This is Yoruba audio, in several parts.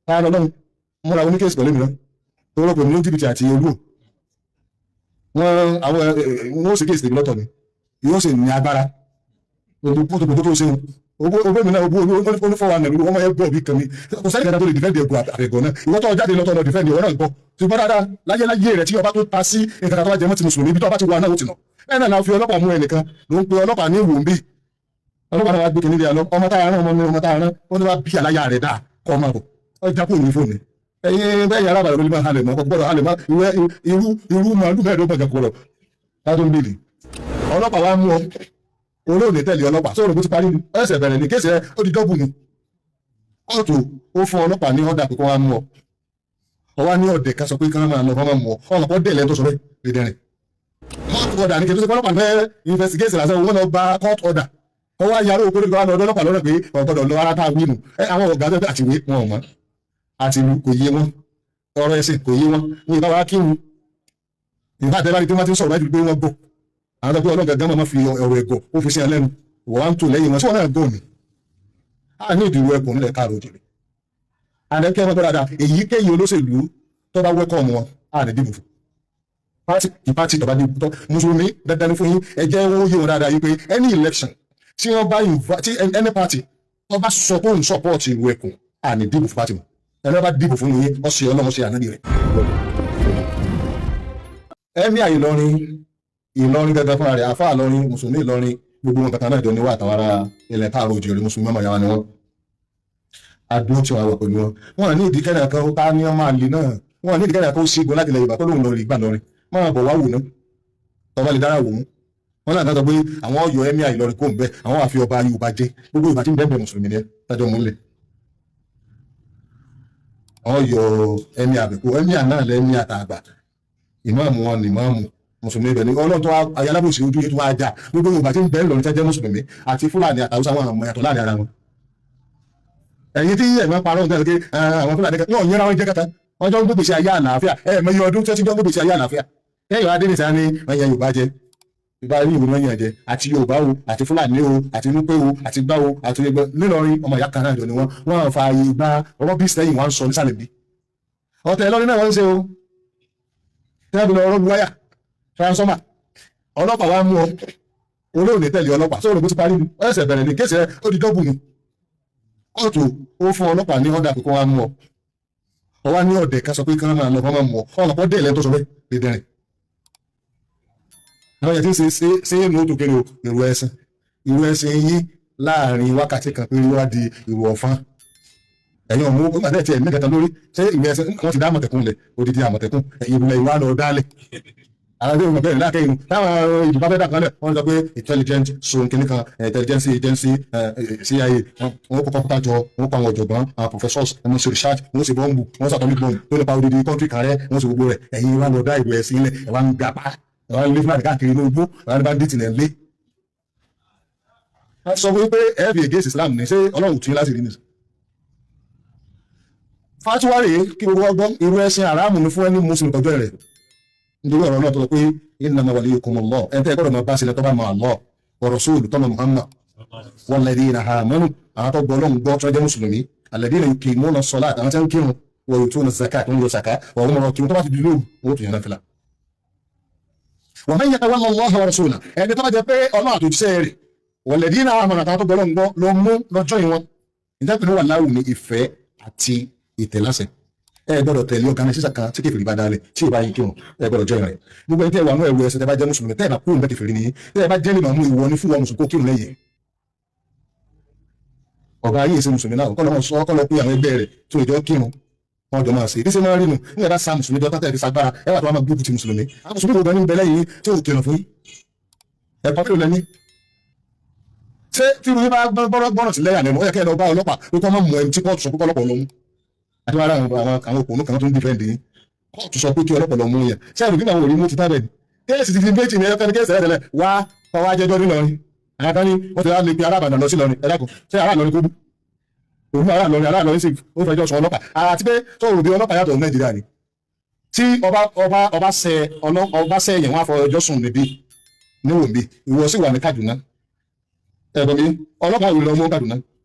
táwọn ọlọ́run múra oníkèsì pẹ̀lú mi lọ tó rọ́pò ní jìbìtì àti olú wọn ó sì kéèsì tèmi lọ́tọ̀ ni yóò sì ní agbára tó ṣe owó mi náà owó onífọwọ́ àná ìlú ọmọ ẹgbẹ́ òbí kan mi kò sẹ́ni kẹta tó lè dìfẹ́ǹdì ẹ̀gbọ́n àbẹ̀gọ́ náà ìwọ́n tó jáde lọ́tọ̀ náà dìfẹ́ǹdì ọ̀rọ̀ náà gbọ́ ṣùgbọ́n dáadáa láyé rẹ̀ tí ọba tó ta sí nǹkan tó bá jẹ mọ́ ti mùsùlùmí ibi tó ọba ti wà náà ó ti nà ẹ̀ náà fi ọlọ́pàá mú ẹnìkan ló ń pe ọlọ́pàá ní ìwò ń bí ọlọ́pàá náà wá gbé kìnìún rí alọ́ ọmọ táyà rán ọmọ táyà rán ó ní wá bí àláyà rẹ̀ dáa kọ́ ọmọ bọ̀ ọ jápò ní fóònù ẹ̀yin bẹ́ẹ̀ yàrá àbàlẹ̀ ló máa halẹ̀ mọ́ gbọ́dọ̀ halẹ̀ mọ́ irú màálù mẹ́ẹ̀ẹ́dọ́gbọ̀n jẹ́ kúrọ̀ látó ń bèèrè ọlọ́pàá wa mú ọ olóòlè tẹ̀lé ọlọ́pàá sọ̀rọ̀ bó ti parí ẹsẹ̀ bẹ̀rẹ̀ ní kéèsì rẹ ó di dọ́bù ni kóòtù ó fún ọlọ́pàá ní ọ̀dà pé kó wá mú ọ ọwá ní ọ̀dẹ̀ ká sọ pé kán máa lọ kán máa mú ọ ọmọ pọ̀ dẹ̀ lẹ́yìn tó sọ bẹ́ẹ̀ dédérin court order ní kí n tó ṣe ọlọ́pàá fẹ́ investigate lásán wọn lọ gba court order ọwọ́ ayára òkúrò ìgbà lọ́dọ̀ ọlọ́pàá lọ́rọ̀ pé ọ̀gbọ́dọ̀ lọ ara tá a wí nù àwọn ọ̀gá tó àti wí wọn ò mọ̀ àti ìlú kò yé wọn ọ̀rọ̀ ẹ̀sìn kò yé wọn ní ìbá wa kí wọn ìbá àtẹ́bárí tó má ti ń sọ̀rọ̀ láti pé wọ́n gbọ́ àwọn ọ̀gbọ́n ọlọ́gà gánmọ̀ máa fi ọ̀rọ̀ ẹ̀gọ́ ó fi sí ẹlẹ́nu wọ́n ń tò lẹ́yìn wọn sí wọn náà gbọ́ mi a ní ìdìbò ẹkùn nílẹ̀ káàró jèrè àdẹ́kẹ́ wọn gbọ́dọ̀ èyíkéyìí olóṣèlú tó bá wẹ́kọ̀ wọn a lè dìbò fún pátì tó bá dìbò tó mùsùlùmí dandan ní fún yín ẹ jẹ́ wọ́n yé wọn dáadáa yìí pé any election tí wọ́n bá tí any party wọ́n bá sọ pé òun support Ìru Ekun a ní dìbò fún pátì wọn ẹni wọ́n bá dìbò fún yín ọ̀sẹ̀ ọlọ́run ṣe ànábì rẹ̀ ẹ̀mí Ìlọrin gẹ́gẹ́ fúnra rẹ̀ àfáà Ìlọrin mùsùlùmí Ìlọrin gbogbo wọn kàtà náà jọ níwà àtàwọn ará ilẹ̀ káàró òjìrì mùsùlùmí ọmọ ìyàwó ni wọn adúró tí wọn wọ pẹ̀lú wọn ní ìdíkẹ́rẹ́ kan ká ní ọmọ àlè náà wọn ní ìdíkẹ́rẹ́ kan ó ṣígun láti ilẹ̀ Yorùbá tó lóun lọ rí gbà lọrin máa bọ̀ wá wò ná tọ́ba lè dára wò mú wọn náà dájọ́ pé àwọn ọ̀yọ́ ẹ̀mí Ìlọrin kò ń bẹ àwọn àfi ọba Yorùbá jẹ gbogbo Yorùbá tí ń bẹ́ẹ̀ mùsùlùmí ni tájọ́ múlẹ̀ àwọn ọ̀yọ́ ẹ̀mí àbẹ̀kọ ẹ̀mí àná lẹ́mí àtàgbà ìmáàmù wọn ni ìmáàmù mùsùlùmí ibẹ̀ ni ọlọ́run tó wá ayálábòsí ojú yìí tó wá jà gbogbo Yorùbá tí ń bẹ́ẹ̀ lọ́rin tẹ́jẹ́ mùsùlùmí àti Fúlàní àtàwùsá àwọn àmọ́ yàtọ̀ láàrin ara wọn. ẹ̀yin tí ẹ̀mọ́ parọ́ ọ̀dọ́ ẹ̀kẹ́ àwọn Fúlàní kan yóò yẹra wọn jẹ́ kẹta wọn jọ ń gbé gbèsè ayé àlàáfíà ẹ̀mọ́ iye ọdún tí wọ́n ti jọ ń gbé gbèsè ayé àlàáfíà kẹ́yìn wá dé nìta ni wọ́n yẹ Yorùbá jẹ Yorùbá rí ìwé wọn yẹn jẹ àti Yorùbá o àti Fúlàní o àti Núpé o àti Gbá o àti ẹgbẹ́ nílọrin ọmọ ìyá kan náà jọ ni wọ́n fa ààyè gba rọ́bì sẹ́yìn wọn sọ nísàlẹ̀ bí ọ̀tẹ̀ Ìlọrin náà wọ́n ń ṣe o tẹ́lẹ̀ lọ rọ́bì wáyà transformer ọlọ́pàá wa mú ọ olóòlè tẹ̀lé ọlọ́pàá sọ̀rọ̀ bó ti parí ni ẹsẹ̀ bẹ̀rẹ̀ ní kéèsì rẹ ó di dọ́bù ni kóòtù ó fún ọlọ́pàá ní ọ̀dà pé kó wá mú ọ ọwá ní ọ̀dẹ̀ ká sọ pé kí wọ́n máa lọ kó máa mú ọ ọlọ́pàá dẹ̀ lẹ́yìn tó sọ bẹ́ẹ̀ dédérin àwọn yẹn ti ṣe é lóòótọ́ kéré Ìru ẹ̀sìn yín láàrin wákàtí kan pé wá di Ìru Ọ̀fán ẹ̀yin ọ̀mú ó gbàdẹ́ tiẹ̀ mẹ́kẹta lórí ṣé Ìru ẹ̀sìn wọ́n ti dá Àmọ̀tẹ́kùn lẹ̀ odidi Àmọ̀tẹ́kùn ìrùlẹ̀ ìwà lọ dálẹ̀ àwọn ẹgbẹ́ ìgbẹ́ ìlà kẹ́yìn táwọn ìjọba fẹ́ dàkan lẹ̀ wọ́n sọ pé intelligent zone kìnnìkan intelligence agency CIA wọ́n kọ́kọ́ kọ́kọ́ jọ wọ́n pa àwọn ọ̀jọ̀gbọ́n àwọn professors wọ́n ṣe research wọ́n ṣe bọ́ǹbù wọ́n ṣe atomic bomb tó lè pa odidi country kan rẹ̀ wọ́n ṣe gbogbo rẹ̀ ẹ̀yin wa lọ dá Ìru ẹ̀sìn ilẹ̀ ẹ̀ wá ń gapá ẹ̀ wá ń lé fúlàní káàkiri inú igbó ẹ̀ wá ń bá dìtì lẹ̀ lé. wọ́n sọ pé ẹ̀ẹ́bì against Islam ní ṣé Ọlọ́run tún láti rí nìyí. fatuwari kí gbogbo ọgbọ́n Ìru ẹ̀sìn aráàmù ní fún ẹni mùsùlùmí tọjọ́ rẹ̀ nítorí ọ̀rọ̀ náà tó sọ pé innama waliyukumullah ẹni tẹ́ gbọ́dọ̀ máa bá sílẹ̀ tó bá mọ Allah wa rasuluhu tọ́mọ Muhammad walladhina amanu àwọn tó gbọ́ Ọlọ́run gbọ́ tó jẹ́ mùsùlùmí alladhina yuqimuna as-salata àwọn tí wọ́n kírun wa yu'tuna az-zakata wọ́n yọ sàká wà wọ́n mọ̀rọ̀ kí wọ́n tó bá ti di lóru wọ́n tó yẹn náà fìlà. wa man yatawalla Allaha wa rasulahu ẹni tó bá jẹ́ pé Ọlọ́run àtòjíṣẹ́ rẹ̀ walladhina amanu àtàwọn tó gbọ́ Ọlọ́run gbọ́ ló mú lọ́jọ́ ìwọ̀n ìdápẹ́ wà láwù ní ìfẹ́ àti ìtẹ̀lásẹ̀ ẹ gbọ́dọ̀ tẹ̀lé ọ̀gánísísà kan tí kèfèrí bá dálẹ̀ tí ìbá yín kírun ẹ gbọ́dọ̀ jọ ìrìn gbogbo ẹni tẹ́ wà ní ẹ̀rù ẹ̀sẹ̀ tẹ́ bá jẹ́ mùsùlùmí tẹ́ ẹ bá kúrò níbẹ̀ kèfèrí nìyí tẹ́ ẹ bá jẹ́ lè máa mú ìwọ ní fún wọn mùsùlùmí kó kírun lẹ́yìn ọ̀gá ayé ìṣe mùsùlùmí náà kọ́ lọ́wọ́ sọ ọkọ́ lọ pé àwọn ẹgbẹ́ rẹ̀ tó ìjọ kírun wọn jọ máa ṣe ìdí sí máa rí nu nígbà bá sa mùsùlùmí jọ tátẹ̀ fi sagbára ẹ wà tó wà máa gbógun ti mùsùlùmí àwọn mùsùlùmí gbogbo ní bẹ̀lẹ́ yìí tí ò kírun fún ẹ kọ́ kí ló lẹ́ni ṣé tí irú bá gbọ́rọ̀ sí lẹ́yà lẹ́nu ó yẹ kẹ́ ẹ lọ bá ọlọ́pàá pé kọ́ máa mú ẹni tí kóòtù sọ pé ọlọ́pàá lọ mú àti wàrà àwọn òpònú kan tó ń dìfẹ́ǹdì yín kóòtù sọ pé kí ọlọ́pàá lọ mú yẹn ṣé àrùn nígbà wo rí mú ti tábẹ̀ kéèsì ti di méjì ní ẹ̀kọ́ kéèsì ẹ̀rẹ́dẹ̀lẹ̀ wá ọwọ́ ajẹjọ́ nílọrin àwọn kan ní wọ́n ti rá lè pe arábàdàn lọ sí lọrin ẹ̀dàkùn ṣé ará lọrin kó bú òun ará lọrin sì ó fẹjọ́ sọ ọlọ́pàá àti pé tó rò bí ọlọ́pàá yàtọ̀ Nàìjíríà ni tí ọba sẹ yẹn wọn afọ ọjọ́ sùn níbí níwò bí ìwọ sì wà ní Kaduna ẹ̀bọ̀n mi ọlọ́pàá ìlú ọmọ Kaduna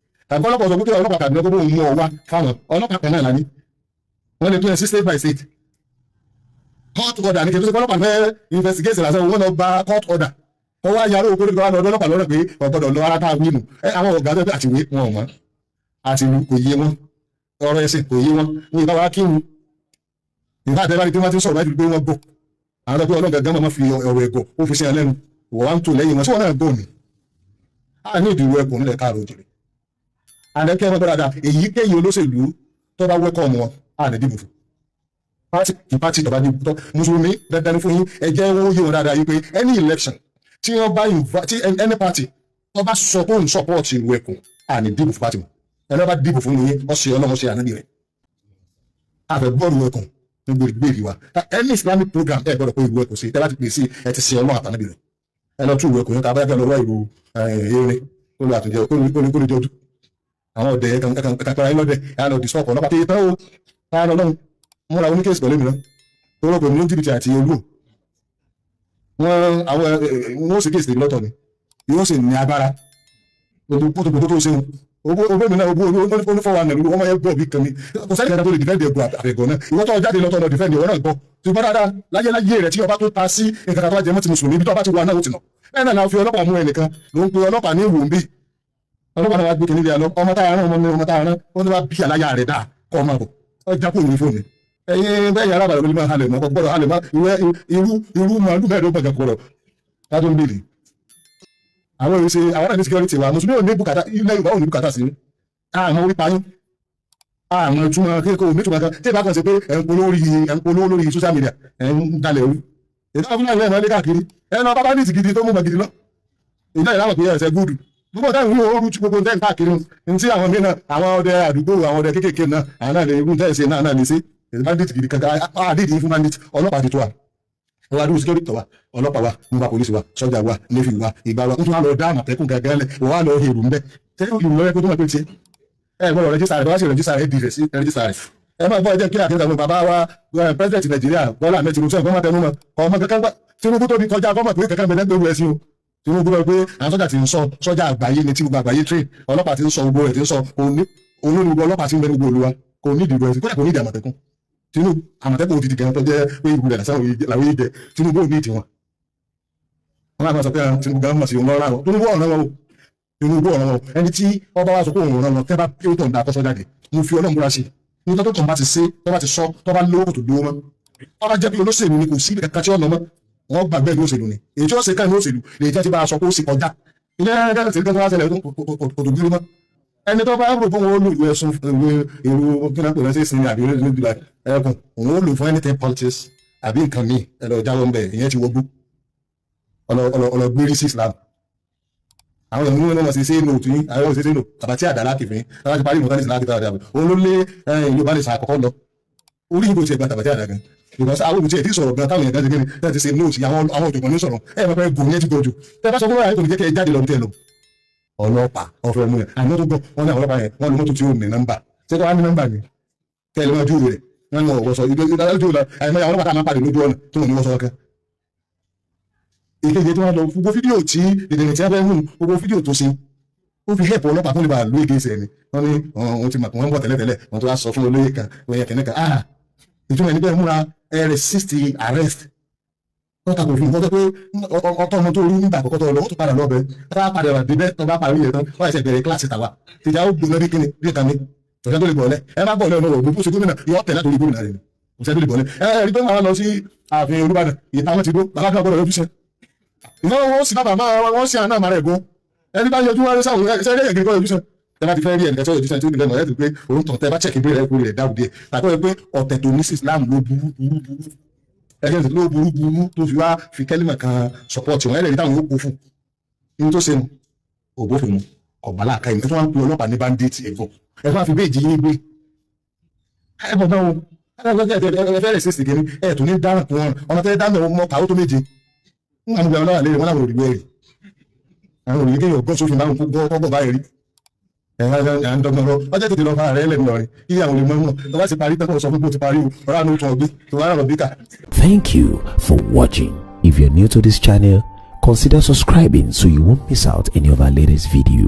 tàbí ọlọ́pàá sọ pé ọlọ́pàá Kaduna kó bóun mú ọ wá fáwọn ọlọ́pàá kan náà lání wọ́n lè tún ẹ sí state by state court order ní kí n tó ṣe ọlọ́pàá fẹ́ investigate lásán wọ́n lọ gba court order wọ́n wá yàrá òkú lórí ọ̀dọ́ ọlọ́pàá lọ́rọ̀ pé ọ̀gbọ́dọ̀ lọ ara tá a wí nù àwọn ọ̀gá tó àtiwé wọn ò mọ̀ àtiwé kò yé wọn ọ̀rọ̀ ẹ̀sìn kò yé wọn ní ìbá wa kí wọn ìbá àtẹ́bá rí pé wọ́n ti sọ̀rọ̀ láti pé wọ́n gbọ́ àwọn ọ̀pẹ́ ọlọ́gà gánmọ̀ máa fi ọ̀rọ̀ ẹ̀gọ́ ó fi sí ẹ lẹ́nu wọ́n wá ń tò lẹ́yìn wọn tí wọ́n náà gbọ́ ni a ní ìdìbò ẹkùn nílẹ̀ káàrọ̀ òjìrì àdẹ́kẹ́ wọn gbọ́dọ̀ èyíkéyìí olóṣèlú tó bá wẹ́kọ̀ wọn a lè dìbò fún pátì tó bá dìbò tó mùsùlùmí dandan ní fún yín ẹ jẹ́ wọ́n yé wọn dáadáa yìí pé any election tí wọ́n bá tí any party tó bá sọ pé òun support Iru Ekun a ní dìbò fún pátì wọn ẹni wọ́n bá dìbò fún yín ọ̀sẹ̀ ọlọ́mọ ṣe ànábì rẹ̀ àfẹ́ bọ́ọ̀lù Ekun ní gbèrè wa any Islamic program ẹ gbọ́dọ̀ pé Iru Ekun sí tẹ́ bá ti pè sí ẹ ti ṣe ọlọ́run àtànábì rẹ̀ ẹ lọ tún Iru Ekun yẹn ká bá yẹ lọ́wọ́ ìlú erin olú àtúnjẹ olùkórè jọdún àwọn ọdẹ kankan lọdẹ ẹ lọ dì sọpọ ọlọ́pàá tẹ tán o ká lọ lọhùn múra oníkèsì pẹ̀lú mìíràn tó rọ pé ní jìbìtì àti olú wọn ó sì kéèsì lọ́tọ̀ ni yóò sì ní agbára pọtòpọtò tó ṣe owó mi náà owó onífọwọ́ àná ọmọ yẹn gbọ́ bí kan mi kò sẹ́ni kankan tó lè dìfẹ́ǹdì ẹ̀gbọ́n àfẹ́gọ́ náà ìwọ́n tó jáde lọ́tọ̀ náà dìfẹ́ǹdì ọ̀rọ̀ náà gbọ́ ṣùgbọ́n dáadáa láyé rẹ̀ tí ọba tó ta sí nǹkan kan tó jẹ mọ́ ti mùsùlùmí ibi tó ọba ti wà náà ó ti nà bẹ́ẹ̀ náà la fi ọlọ́pàá mú ẹnìkan ló ń pe ọlọ́pàá ní ìwò ń bí ọlọ́pàá náà wá gbé kìnìún àlọ́ ọmọ táyà rán ọmọ táyà rán ó ní wá bí àláyà rẹ̀ dáa kọ́ ọmọ bọ̀ ọjà kò ní fóònù ẹ̀yin bẹ́ẹ̀ yàrá àbàlẹ̀ olùmọ̀ halẹ̀ mọ́ gbọ́dọ̀ halẹ̀ mọ́ irú màálù mẹ́rin gbọ̀ngàn kọ̀rọ̀ látó ń bèèrè àwọn ìrìnsẹ̀ àwọn àmì security wa mùsùlùmí ò ní bùkátà ilẹ̀ Yorùbá ò ní bùkátà sí àwọn orí payín àwọn ìtumọ̀ kéèkó nítumọ̀ kan tí ìbá kan ṣe pé ẹ̀ ń polówó lórí social media ẹ̀ ń dalẹ̀ orí ìdáwọ̀ fúnra ilẹ̀ ìmọ̀lẹ́ káàkiri ẹ̀ náà bábá ní ìsìgidi tó mú gbàgidi lọ ìdá ìdáwọ̀ pé ẹ̀sẹ̀ gúdù gbogbo táwọn ìwé ooru tí gbogbo tẹ́ǹ káàkiri ní tí àwọn mìíràn àwọn ọdẹ àdúgbò àwọn ọdẹ kéékèèké náà àwọn náà lè irú tẹ́ǹsẹ̀ náà lè ṣe bandit gidi kankan àdídì fún bandit ọlọ́pàá ti tó wa wọ́n adúgbò security wa ọlọ́pàá wa nígbà polisi wa sọ́jà wa navy wa ìgbà wa nítorí wọn lọ dá àmọ̀tẹ́kùn gẹ́gẹ́ lẹ̀ wọ́n wá lọ èrò ń bẹ́ tẹ́lẹ̀ ìlú lọ́yẹ́ kó tó máa pé tiẹ̀ ẹ gbọ́dọ̀ rẹ́jísà rẹ̀ bá sì rẹ́jísà rẹ̀ di rẹ̀ sí rẹ́jísà rẹ̀ ẹ máa bọ́ ẹ jẹ́ kí àkíyèsí àwọn bàbá wa president Nàìjíríà Bọ́lá Ahmed Tinubu sẹ́yìn kọ́ máa tẹnu mọ́ ọmọ kankan gbà Tinubu tóbi kọjá gọ́mọ̀ pé kankan bẹ̀rẹ̀ gbẹ̀rù ẹ̀ sí o Tinubu lọ pé àwọn sọ́jà ti ń sọ sọ́jà àgbáyé ni tí gbogbo àgbáyé train ọlọ́pàá ti ń sọ gbogbo rẹ̀ ti ń sọ olórí ọlọ́pàá ti ń bẹ gbogbo olúwa kò ní ìdìbò ẹ̀sìn kódà kò ní ìdí àmọ̀tẹ́kùn Tinubu àmọ̀tẹ́kùn òdìdí kan tó jẹ́ pé ìbúrẹ̀ làwọn yìí jẹ Tinubu ò ní ìdí wọn máa sọ pé Tinubu gan mọ̀ sí òun lọ́rọ̀ àwọn Tinubu ọ̀rọ̀ wọn o Tinubu ọ̀rọ̀ wọn ẹni tí ọba wa sọ pé òun ràn wọn tẹ́ bá pé ó tọ̀ ń da akọ́sọ́ jáde mo fi Ọlọ́run múra sí i nítorí tó tọ̀ bá ti ṣe tó bá ti sọ tó bá lówó kò tó dúró mọ́ tó bá jẹ́ bí olóṣèlú ni kò sí ibi kankan tí wọ́n lọ mọ́ wọ́n gbàgbé ní òṣèlú ni èyí tí wọ́n ṣe ká ní òṣèlú lè jẹ́ ti bá a sọ pé ó sì kọjá ilé ẹgbẹ́ tí wọ́n ṣẹlẹ̀ kò tó dúró mọ́ ẹni tó bá ń rò fún wọn ó lò ìwé ẹ̀sùn èrò kíná pè lọ́sẹ̀ ìsinmi àbí ẹkùn òun ó lò fún anything politics àbí nǹkan míì ẹ lọ jáwọ́ ń bẹ̀ ìyẹn ti wọgbó ọlọgbérí sí Islam àwọn ènìyàn ní wọn sì ṣe é nù tún àwọn òṣèṣe nù àbàtì àdàlá kìfín láti parí ìmọ̀tánì sí láti tàbí àbẹ̀ òun ló lé Yorùbá lè sàkọ́kọ́ lọ orí ìbò ti ẹgbà tàbàtì àdà gan because àwọn olùtí ẹ̀ tí sọ̀rọ̀ gan táwọn èèyàn dájú gẹ́gẹ́ ti ṣe nóòtì àwọn òjòkàn ní sọ̀rọ̀ ẹ̀ máa fẹ́ gùn yẹn ti gbọ́jú tẹ́ bá sọ fún wa kò ní jẹ́ kẹ́ ẹ jáde lọ tẹ́ lọ ọlọ́pàá ọ̀fẹ́ mú yẹn àmọ́ tó gbọ́ wọn ní àwọn ọlọ́pàá yẹn wọn lọ mọ́tò tí ó ní nọ́mbà ṣé kọ́ wá ní nọ́mbà ni kẹ́ ẹ lè máa ju rẹ̀ wọn ní ọ̀wọ́ sọ ìdájọ́ ìlà àìmọ́ àwọn ọlọ́pàá tá a máa pàdé lójú ọ̀nà tó wọn ní wọ́n sọ ọkẹ́ ìkéde tí wọ́n lọ gbogbo fídíò tí ìdènà tí wọ́n fẹ́ mú gbogbo fídíò tó ṣe ó fi hẹ́pọ̀ ọlọ́pàá tó lè bá lóye gẹ̀ẹ́sẹ̀ ni wọ́n ní wọ́n ti mọ̀ wọ́n ń bọ̀ tẹ́lẹ̀tẹ́lẹ̀ wọ́n tó wá sọ fún olóyè kan olóyè kẹ́nẹ́ kan ìtumọ̀ ẹni bẹ́ẹ̀ múra resist arrest wọ́n ta kò fi nǹkan tó pé ọtọ́ ọmọ tó rí nígbà àkọ́kọ́ tó lọ wọ́n tó padà lọ́bẹ̀ tó bá padà wà débẹ̀ tó bá parí yẹn tán wọ́n ẹ̀sẹ̀ bẹ̀rẹ̀ kíláàsì tàwa tìjà ó gbóná bí kíni bí ìkànnì ọ̀sẹ̀ tó lè bọ̀ọ̀lẹ̀ ẹ má bọ̀ọ̀lẹ̀ ọ̀nà ògbó ṣe gómìnà yọ tẹ̀lé àtòrí gómìnà rẹ̀ ọ̀sẹ̀ tó lè bọ̀ọ̀lẹ̀ ẹ rí pé máa lọ sí ààfin Olúbàdàn ìta wọn ti dó bàbá kan gbọ́dọ̀ lójúṣe ìnáwó wọn sì bàbá wọn sì àná àmàrà ẹ̀gbọ́n ẹni bá yọjú wọn sáwọn ẹsẹ̀ ẹ̀yẹ̀ kiri kọ́ lójúṣe tẹ bá ti fẹ́ rí ẹnìkan tó yọjú sẹ́ni tó nílẹ̀ mọ̀ ẹ́ ti pé òun tàn tẹ bá chẹ́kì bí rẹ̀ kúrò rẹ̀ dáwù díẹ̀ tàbí pé ọ̀tẹ̀ tó ní sí Islam ló burú ẹgbẹ́ tí ló burú tó fi wá fi kẹ́límà kan support wọn ẹlẹ́rìí táwọn yóò kó fún ní tó ṣe mu ògbófin mu ọ̀gbálà ká ìmọ̀ tó wá ń pe ọlọ́pàá ní bandit ẹ̀gbọ́n ẹ̀ fún àfi béèjì yín gbé ẹ̀gbọ́n náà ẹ fẹ́ rẹ̀ sí ìsìnkiri ẹ̀ tó ní dáràn fún wọn ọ̀nà tẹ́lẹ̀ dáná ọmọ kàwó tó méje ń àwọn ìgbà ọlọ́wà lérè wọn láwọn òrìwé rẹ̀ àwọn òrìwé kéèyàn gbọ́ sófin máa ń gbọ́ báyìí rí à ń dọ́gbọ́n lọ ọjọ́ tètè lọ fara rẹ̀ lẹ́nu lọ́rin iye àwọn olùmọ̀ mọ̀ tó bá ti parí tẹ́kọ̀ọ́ sọ pé kó ti parí o ọ̀rọ̀ àánú tún ọgbẹ́ tó wá rọ̀ bíkà. Thank you for watching. If you're new to this channel, consider subscribing so you won't miss out any of our latest video.